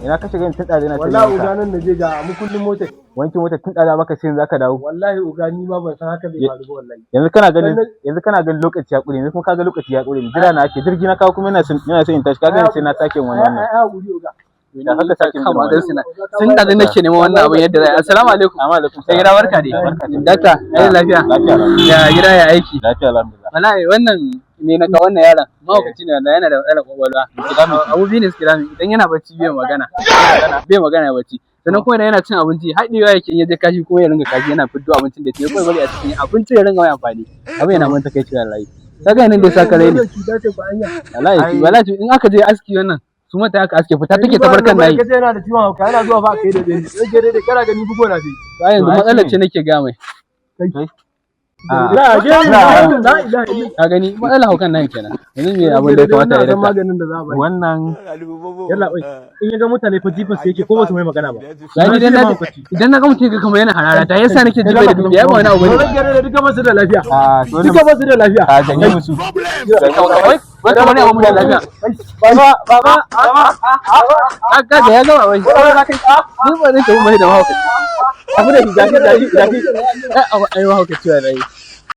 ina ka shiga tun ɗazu na wallahi uga nan da je ga mu kullum motar wankin motar tun ɗazu maka sai zaka dawo wallahi uga ni ma ban san haka zai faru ba wallahi yanzu kana ganin lokaci ya ƙure yanzu kuma kaga lokaci ya ƙure ni jira na ake jirgi na kawo kuma ina son in tashi kaga sai na sake wannan ai guri uga da haka sake mun kama garsina sun ɗazu nake neman wannan abin yadda zai assalamu alaikum sai gida barka dai dakta ai lafiya ya gida ya aiki lafiya alhamdulillah wallahi wannan ne na ga wannan yaron mahaukaci ne yana da matsalar kwakwalwa abu biyu ne su kira idan yana bacci bai magana ya bacci sannan kuma idan yana cin abinci haɗewa yake in ya je kashi ko ya ringa kashi yana fiddo abincin da ke kawai bari a cikin abincin ya ringa mai amfani abin yana manta kai cikin wallahi kaga nan da saka rai ne wallahi in aka je aski wannan su mata aka aske fita take ta barkan nayi kace yana da ciwon hauka yana zuwa fa kai da dai rage dai kana gani bugo na dai to yanzu matsalar ce nake ga mai la ka gani matsalar haukan nan kenan yanzu me abin da ya kamata ya rika maganin da za a bai wannan yalla bai in ya ga mutane fa jifin su yake ko ba su mai magana ba idan na ga mutum ga kamar yana harara ta yasa nake jibe da dubi ya ba wani abu ne duka ba su da lafiya to duka ba su da lafiya a janye musu wata wani abu da lafiya baba ka ga ya gama wai ni ba zai tafi mai da mahaukaci abu da jaji ai mahaukaci wa rai